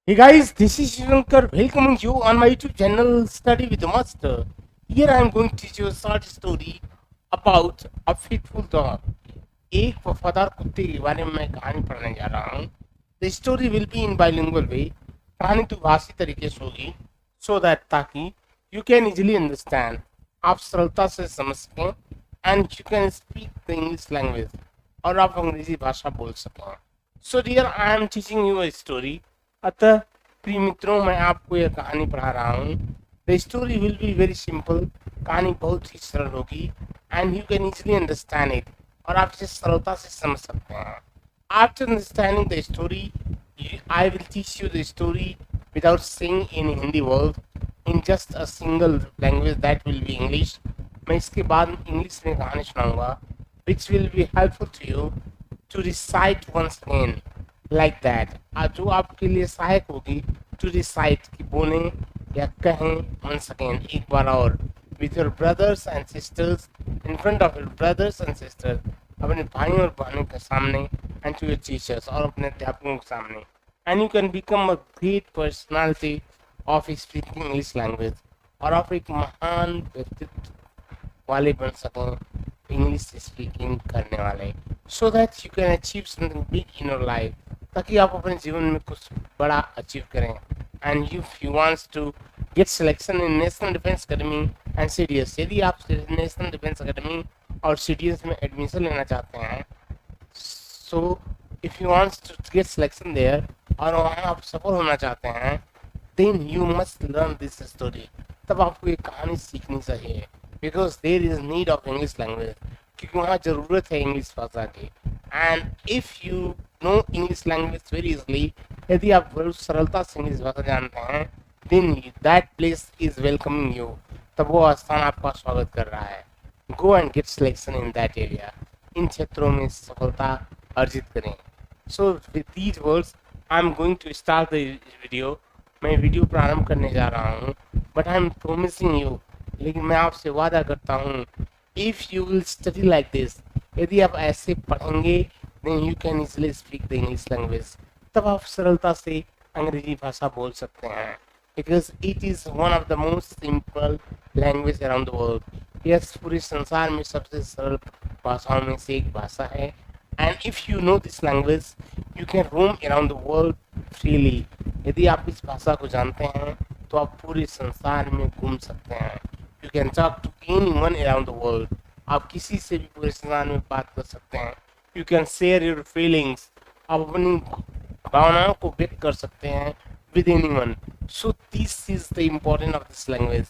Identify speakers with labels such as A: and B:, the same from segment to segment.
A: Hey guys, this is Shankar welcoming you on my YouTube channel Study with the Master. Here I am going to teach you a short story about a faithful dog. एक वफादार कुत्ते के बारे में मैं कहानी पढ़ने जा रहा हूँ. The story will be in bilingual way. कहानी दुभाषी तरीके से होगी so that ताकि you can easily understand, आप सरलता से समझ सकें and you can speak the English language और आप अंग्रेजी भाषा बोल सकें. So dear, I am teaching you a story. अतः प्रिय मित्रों, मैं आपको यह कहानी पढ़ा रहा हूँ. The story will be very simple. कहानी बहुत ही सरल होगी and you can easily understand it और आप इसे सरलता से समझ सकते हैं. After understanding the story I will teach you the story without saying in Hindi word in just a single language that will be English. मैं इसके बाद इंग्लिश में कहानी सुनाऊंगा which will be helpful to you to recite once again like that. जो आपके लिए सहायक होगी टू रिसाइट की बोले या कहें वंस अगेन एक बार और with your brothers and sisters in front of your brothers and sisters, अपने भाइयों और बहनों के सामने एंड टू योर टीचर्स और अपने अध्यापकों के सामने. And you can become a great personality of speaking English language और आप एक महान व्यक्तित्व वाले बन सकें इंग्लिश स्पीकिंग करने वाले. So that you can achieve something big in your life, ताकि आप अपने जीवन में कुछ बड़ा अचीव करें. And if you wants to get selection in national defence academy and CDS, यदि आप नेशनल डिफेंस अकेडमी और सीडीएस में एडमिशन लेना चाहते हैं, so if you wants to get selection there और वहाँ आप सफल होना चाहते हैं, then you must learn this story. तब आपको ये कहानी सीखनी चाहिए because there is need of English language, क्योंकि वहाँ ज़रूरत है इंग्लिश भाषा की. And if you know English language very easily, यदि आप बहुत सरलता से इंग्लिश भाषा जानते हैं, then that place is welcoming you. तब वो स्थान आपका स्वागत कर रहा है. Go and get selection in that area. इन क्षेत्रों में सफलता अर्जित करें. So with these words I am going to start the video. मैं वीडियो प्रारंभ करने जा रहा हूँ. But I am promising you, लेकिन मैं आपसे वादा करता हूँ, if you will study like this, यदि आप ऐसे पढ़ेंगे, then you can easily speak the English language. तब आप सरलता से अंग्रेजी भाषा बोल सकते हैं because it is one of the most simple language around the world. Yes, पूरे संसार में सबसे सरल भाषाओं में से एक भाषा है. And if you no this language you can roam around the world freely. यदि आप इस भाषा को जानते हैं तो आप पूरे संसार में घूम सकते हैं. You can talk to anyone around the world. आप किसी से भी पूरे संसार में बात कर सकते हैं. You can share your feelings. आप अपनी भावनाओं को व्यक्त कर सकते हैं with anyone. So this is the important of this language.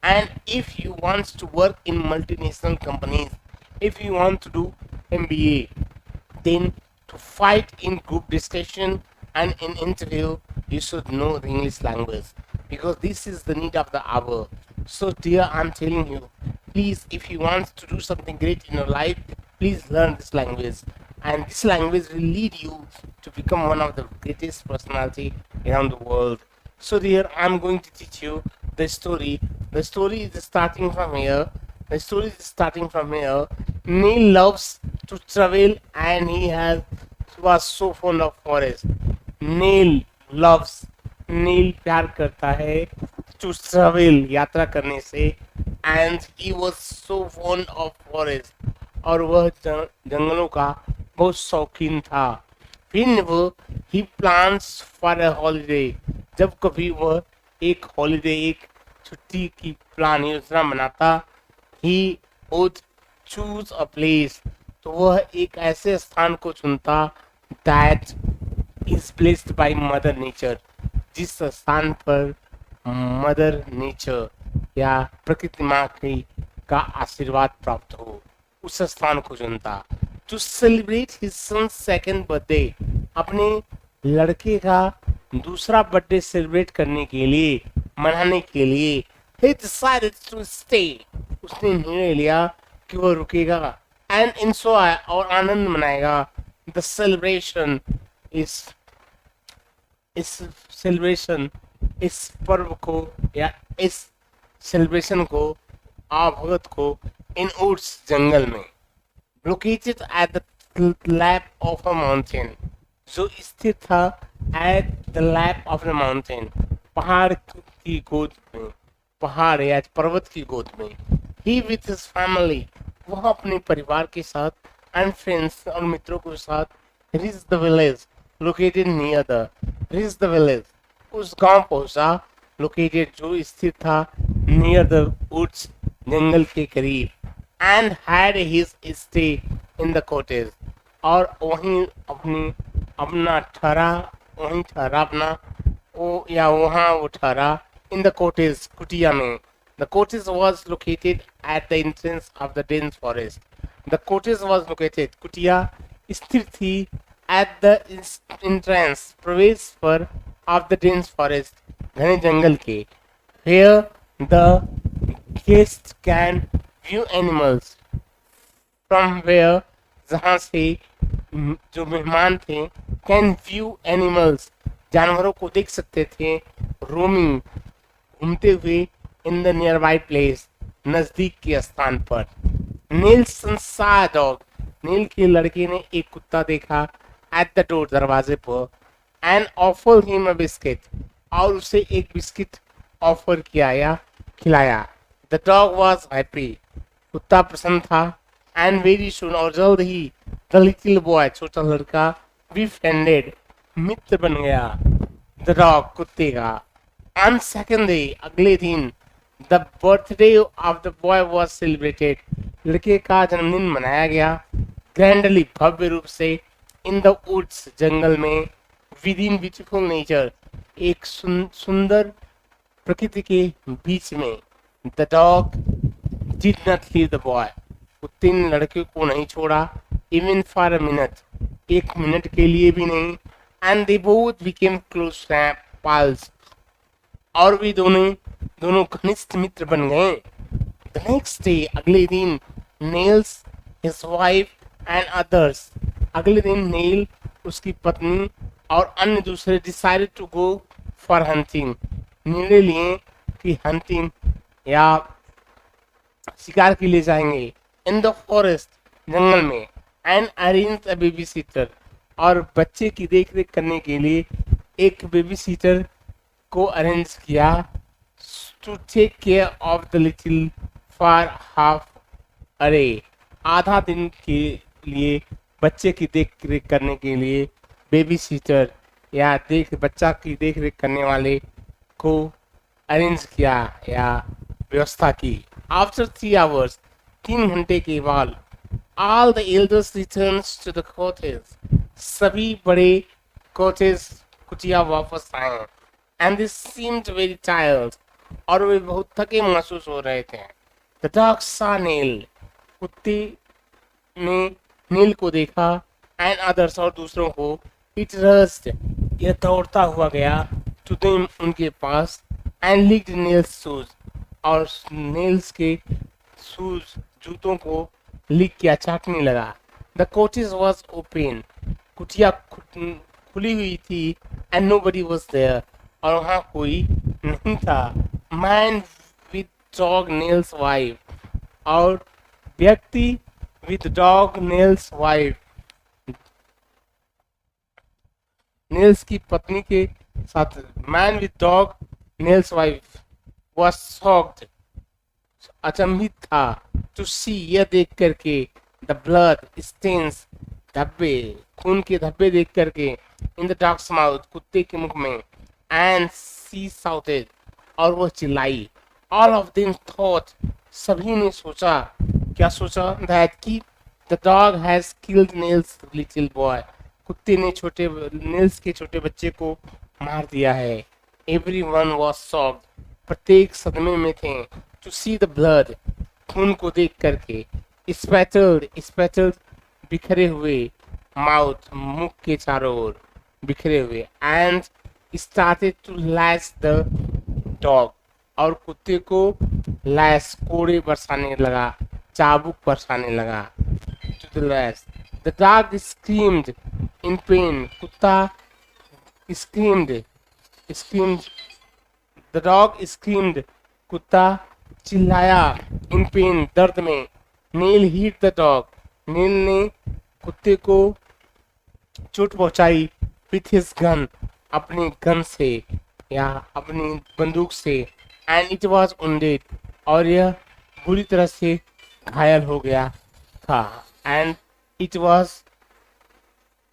A: And if you wants to work in multinational companies, if you want to do MBA, then to fight in group discussion and in interview, you should know the English language because this is the need of the hour. So dear, I'm telling you, please, if you want to do something great in your life, please learn this language. And this language will lead you to become one of the greatest personality around the world. So dear, I'm going to teach you the story. The story is starting from here. The story is starting from here. Neil loves to travel and he was so fond of forest. Neil loves, नील प्यार करता है to travel, यात्रा करने से. And he was so fond of forest, और वह जंगलों का बहुत शौकीन था. फिर वो ही प्लान्स फॉर अ हॉलीडे, जब कभी वह एक हॉलीडे, एक छुट्टी की प्लान योजना बनाता, he would choose a place, तो वह एक ऐसे स्थान को चुनता that is placed by mother nature, जिस स्थान पर मदर नेचर या प्रकृति माँ की का आशीर्वाद प्राप्त हो, उस स्थान को चुनता. To celebrate his son second birthday, अपने लड़के का दूसरा बर्थडे सेलिब्रेट करने के लिए, मनाने के लिए, he decided to stay, उसने निर्णय लिया कि वह रुकेगा एंड एंजॉय, और आनंद मनाएगा. द सेलिब्रेशन इस इस सेलिब्रेशन, इस पर्व को या इस सेलिब्रेशन को, आवभगत को, इन वुड्स, जंगल में, located at the lap of a mountain, जो स्थित था at the lap of the mountain, पहाड़ की गोद में, पहाड़ या पर्वत की गोद में। ही विथ हिज फैमिली, वह अपने परिवार के साथ, एंड फ्रेंड्स और मित्रों के साथ, reach the village located near the, reach the village, उस गांव पहुंचा, लोकेटेड जो स्थित था, नियर द वुड्स, जंगल के करीब, and had his stay in the cottage, और वहीं अपना ठहरा, वहीं ठहरा अपना, वो या वहाँ वो ठहरा, इन द कॉटेज, कुटिया में। The cottage was located at the entrance of the dense forest, the cottage was located, कुटिया स्थिर थी, एट द एंट्रेंस, प्रवेश पर, ऑफ द डेंस फॉरेस्ट, घने जंगल के, where the guests can view animals, from where, जहाँ से जो मेहमान थे, कैन व्यू एनिमल्स, जानवरों को देख सकते थे, रोमिंग, घूमते हुए, in the near by place, नजदीक के स्थान पर। नील्सन सा डॉग, नील के लड़के ने एक कुत्ता देखा, एट द डोर, दरवाजे पर, and offer him a biscuit, और उसे एक बिस्किट ऑफर किया या खिलाया। द डॉग वॉज हैप्पी, कुत्ता प्रसन्न था, एंड वेरी सुन, और जल्द ही, द लिटिल बॉय, छोटा लड़का, befriended, मित्र बन गया, द डॉग, कुत्ते का। ऑन सेकंड डे, अगले दिन, the birthday of the boy was celebrated, लड़के का जन्मदिन मनाया गया, ग्रैंडली, भव्य रूप से, इन द वुड्स, जंगल में, विद इन ब्यूटीफुल नेचर, एक सुंदर प्रकृति के बीच में। The dog did not leave the boy, कुत्ते ने लड़के को नहीं छोड़ा, इवन फॉर अ मिनट, एक मिनट के लिए भी नहीं, and they both became close pals, और वे दोनों घनिष्ठ मित्र बन गए। द नेक्स्ट डे, अगले दिन, Nels, his wife and others, अगले दिन नेल, उसकी पत्नी और अन्य दूसरे, decided to go for hunting, निर्णय लिए कि हंटिंग या शिकार के लिए जाएंगे, इन द फॉरेस्ट, जंगल में, and arrange a babysitter, और बच्चे की देखरेख करने के लिए एक बेबी सीटर को अरेंज किया, to take care of the little for half a day, आधा दिन के लिए बच्चे की देख रेख करने के लिए बेबी सीटर या बच्चा की देख रेख करने वाले को अरेंज किया या व्यवस्था की। आफ्टर 3 आवर्स, 3 घंटे के बाद, all the elders returns to the cottage, सभी बड़े कॉटेज, कुटिया वापस आए, and they seemed very tired, और वे बहुत थके महसूस हो रहे थे। द डॉग सा नील, कुत्ते ने नील को देखा, एंड अदर्स, और दूसरों को, इट रस्ड, यह दौड़ता हुआ गया, टू देम, उनके पास, एंड लिक्ड नेल्स शूज, और नेल्स के शूज, जूतों को लिक किया, चाटने लगा। द कोटेज वॉज ओपन, कुटिया खुली हुई थी, एंड नोबडी वाज देयर, और वहाँ कोई नहीं था। Man with dog nails wife, और व्यक्ति with dog nails wife, nails की पत्नी के साथ, man with dog nails wife was shocked, अचंभित था, टू सी, यह देख करके, द ब्लड स्टेन्स, धब्बे, खून के धब्बे देख करके, इन द डॉग्स माउथ, कुत्ते के मुख में, एंड सी साउटेड, और वह चिल्लाई। ऑल ऑफ देम थॉट, सभी ने सोचा, क्या सोचा, दैट कि the dog has killed nails little boy, कुत्ते ने नेल्स के छोटे बच्चे को मार दिया है। एवरीवन वाज शॉक्ड, प्रत्येक सदमे में थे, टू सी द ब्लड, खून को देख करके, स्पैटर्ड, बिखरे हुए, माउथ, मुख के चारों ओर बिखरे हुए, and started to lash the dog, और कुत्ते को लैश, कोड़े बरसाने लगा, चाबुक बरसाने लगा, to the lash. The dog screamed in pain, कुत्ता स्क्रीम्ड, द डॉग स्क्रीम्ड, कुत्ता चिल्लाया, इन पेन, दर्द में। Neil hit the dog, Neil ने कुत्ते को चोट पहुंचाई, विथ हिज गन, अपनी गन से या अपनी बंदूक से, एंड इट वाज wounded, और यह बुरी तरह से घायल हो गया था, and it was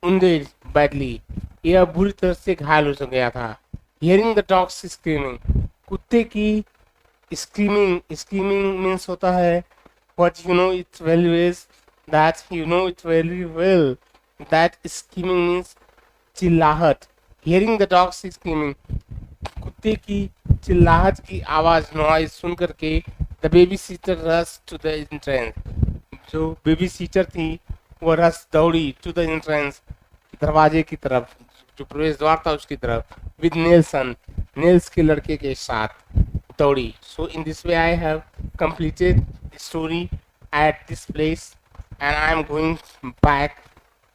A: wounded badly, यह बुरी तरह से घायल हो गया था। Hearing the dogs screaming, कुत्ते की screaming means होता है, what you know it very well, that you know it very well, that screaming means चिल्लाहट। Hearing the dogs screaming, कुत्ते की चिल्लाहट की आवाज नॉइज सुन करके the babysitter rush to the entrance, जो बेबी सीटर थी वो रश दौड़ी टू द एंट्रेंस, दरवाजे की तरफ, जो प्रवेश द्वार था उसकी तरफ, विद नेल्सन, नेल्स के लड़के के साथ दौड़ी। So in this way I have completed story at this place, and I am going back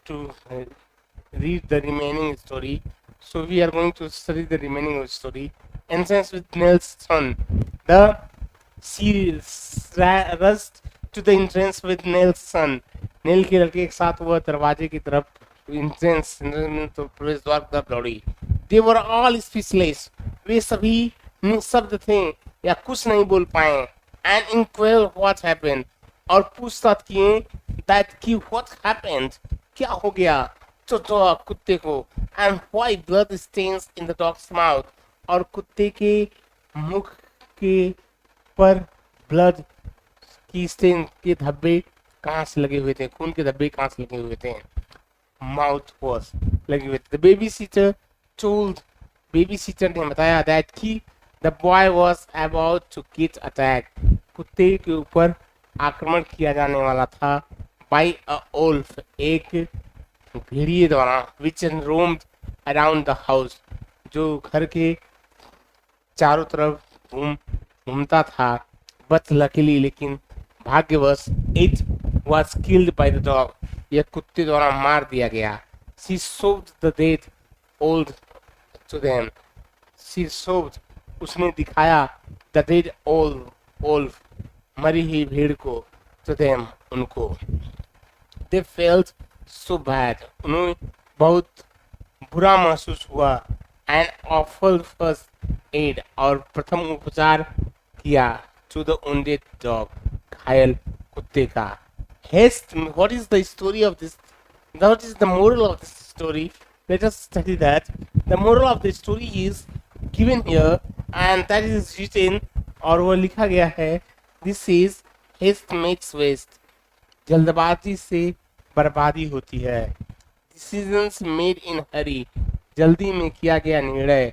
A: to read the remaining story. So we are going to study the remaining story. Entrance with Nell's son. The she rushed to the entrance with Nell's son. Nail के लड़के के साथ वह दरवाजे की तरफ entrance तो प्रवेश द्वार की तरफ दौड़ी। They were all speechless. वे सभी निशब्द थे या कुछ नहीं बोल पाए। And inquired what happened, और पूछताछ किए that कि what happened, क्या हो गया तो dog, कुत्ते को, and why blood stains in the dog's mouth, और कुत्ते के मुख के पर ब्लड की स्टेन के धब्बे कहाँ से लगे हुए थे, खून के धब्बे कहाँ से लगे हुए थे, माउथ वॉश लगे हुए थे। Babysitter told, babysitter ने बताया दैट कि the boy was about to get attack, कुत्ते के ऊपर आक्रमण किया जाने वाला था, बाई अ ओल्फ, एक भेड़िए द्वारा, विच रोम्ड अराउंड द हाउस, जो घर के चारों तरफ घूमता था। बट लकीली, लेकिन भाग्यवश, it was killed by the dog, यह कुत्ते द्वारा मार दिया गया। She showed the dead old to them, she showed, उसने दिखाया, द डेड ओल्ड, मरी हुई भेड़ को, टू देम, उनको। दे फेल्ट सो बैड, उन्हें बहुत बुरा महसूस हुआ। एंड ऑफर फर्स्ट एड, और प्रथम उपचार किया, टू द wounded डॉग, घायल कुत्ते का। Haste, what is the story of this? What is the moral of this story? Let us study that. The moral of the story is given here, and that is written, और वो लिखा गया है, this is haste makes waste, जल्दबाजी से बर्बादी होती है। Decisions made in hurry, जल्दी में किया गया निर्णय,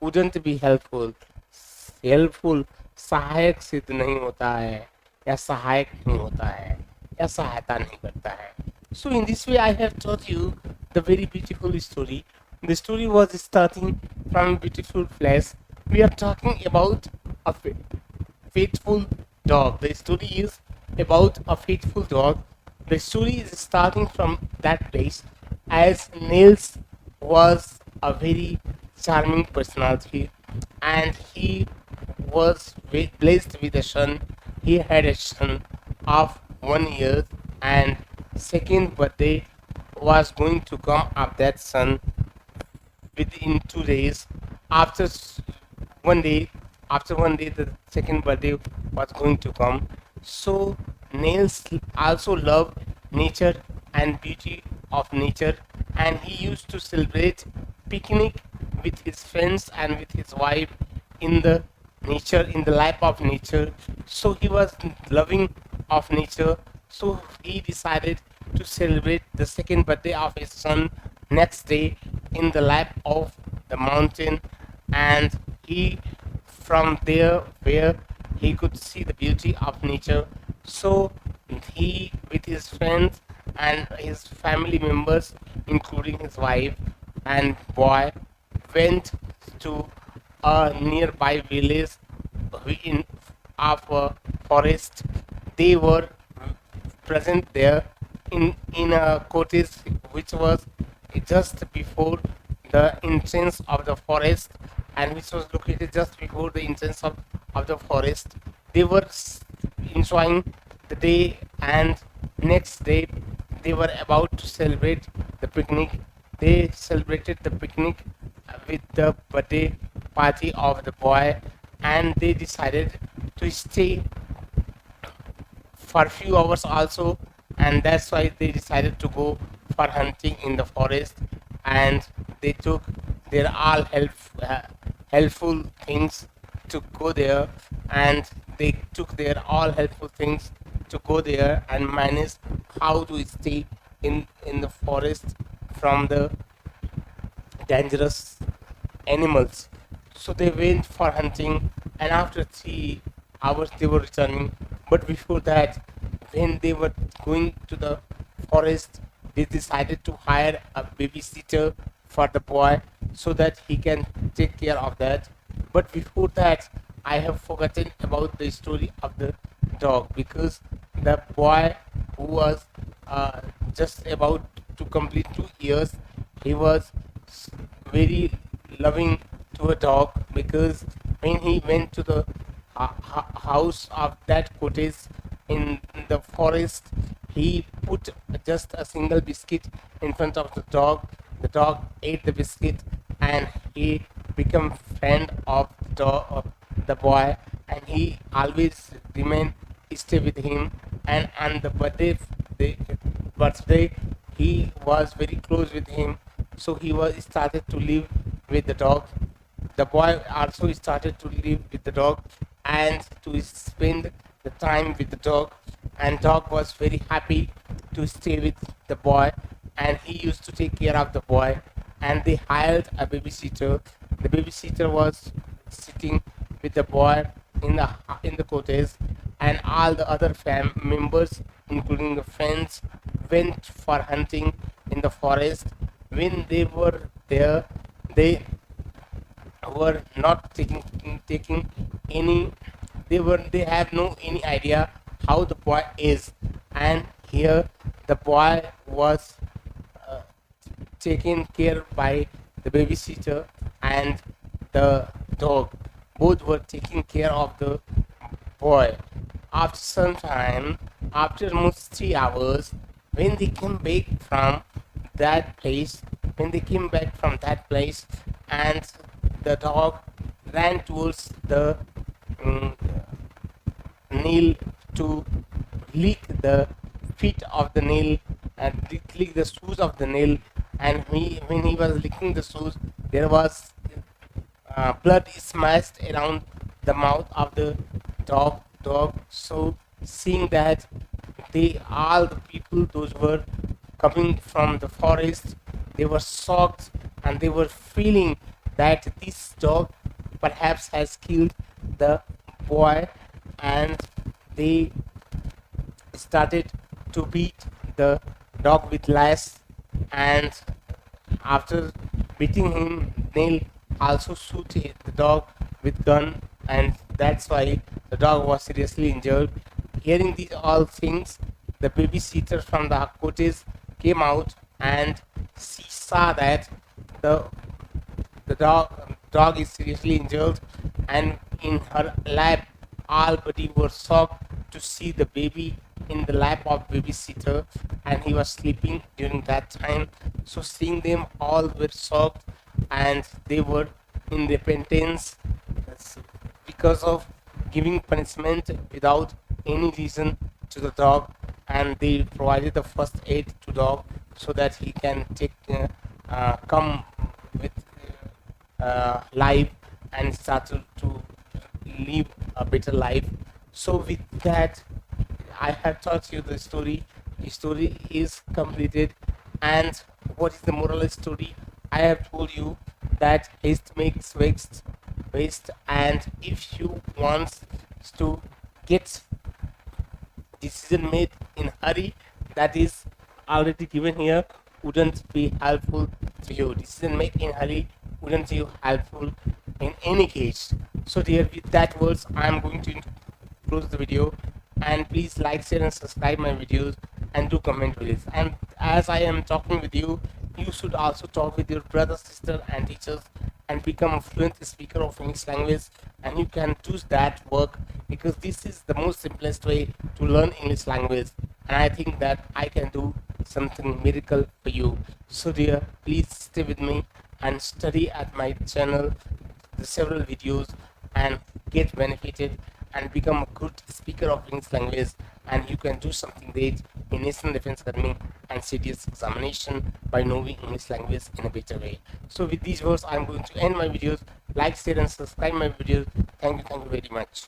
A: wouldn't be helpful, सहायक सिद्ध नहीं होता है, या सहायक नहीं होता है, या सहायता नहीं करता है। So in this way I have taught you the very beautiful story. The story was starting from a beautiful place. We are talking about a faithful dog. The story is about a faithful dog. The story is starting from that place, as Niels was a very charming personality, and he was blessed with a son. He had a son of 1 year, and second birthday was going to come of that son within 2 days. After 1 day, the second birthday was going to come. So Niels also loved nature and beauty of nature, and he used to celebrate picnic with his friends and with his wife in the nature, in the life of nature. So he was loving of nature, so he decided to celebrate the second birthday of his son next day in the life of the mountain, and he, from there where he could see the beauty of nature, so he, with his friends and his family members, including his wife and boy, went to a nearby village in of a forest. They were present there in a cottage which was just before the entrance of the forest, and which was located just before the entrance of the forest. They were enjoying the day, and next day they were about to celebrate the picnic. They celebrated the picnic with the birthday party of the boy, and they decided to stay for a few hours also, and that's why they decided to go for hunting in the forest. And they took their all helpful things to go there, and they took their all helpful things to go there and manage how to stay in the forest from the dangerous animals. So they went for hunting, and after 3 hours they were returning. But before that, when they were going to the forest, they decided to hire a babysitter for the boy so that he can take care of that. But before that, I have forgotten about the story of the dog, because the boy who was uh, just about to complete 2 years, he was very loving to a dog, because when he went to the house of that cottage in the forest, he put just a single biscuit in front of the dog. The dog ate the biscuit, and he became friend of the dog, of the boy, and he always remain stay with him. And on the birthday, he was very close with him, so he was started to live with the dog. The boy also started to live with the dog and to spend the time with the dog, and dog was very happy to stay with the boy, and he used to take care of the boy. And they hired a babysitter. The babysitter was sitting with the boy in the cottage, and all the other fam members, including the friends, went for hunting in the forest. When they were there, they were not taking any, they have no any idea how the boy is. And here the boy was uh, taken care by the babysitter, and the dog, both were taking care of the boy. After some time, after almost 3 hours, when they came back from that place, when they came back from that place, and the dog ran towards the mm, nail to lick the feet of the nail, and lick the shoes of the nail. And when he was licking the shoes, there was blood smashed around the mouth of the dog. So seeing that, they all the people those were coming from the forest, they were shocked, and they were feeling that this dog perhaps has killed the boy. And they started to beat the dog with lash, and after beating him, they also shoot the dog with gun, and that's why the dog was seriously injured. Hearing these all things, the babysitter from the cottage came out, and she saw that the the dog is seriously injured, and in her lap, all body were shocked to see the baby in the lap of babysitter, and he was sleeping during that time. So seeing them, all were shocked, and they were in repentance because of giving punishment without any reason to the dog. And they provided the first aid to dog so that he can come with life, and start to live a better life. So with that, I have taught you the story. The story is completed. And what is the moral of the story? I have told you that haste makes waste, and if you want to get decision made in hurry, that is already given here, wouldn't be helpful to you. Decision make in hurry wouldn't be helpful in any case. So dear, with that words, I am going to close the video. And please like, share and subscribe my videos, and do comment with it. And as I am talking with you, you should also talk with your brother, sister and teachers, and become a fluent speaker of English language. And you can choose that work, because this is the most simplest way to learn English language, and I think that I can do something miracle for you. So dear, please stay with me, and study at my channel the several videos and get benefited and become a good speaker of English language, and you can do something great in National Defense Academy and CDS examination by knowing English language in a better way. So with these words, I'm going to end my videos. Like, share and subscribe my videos. Thank you very much.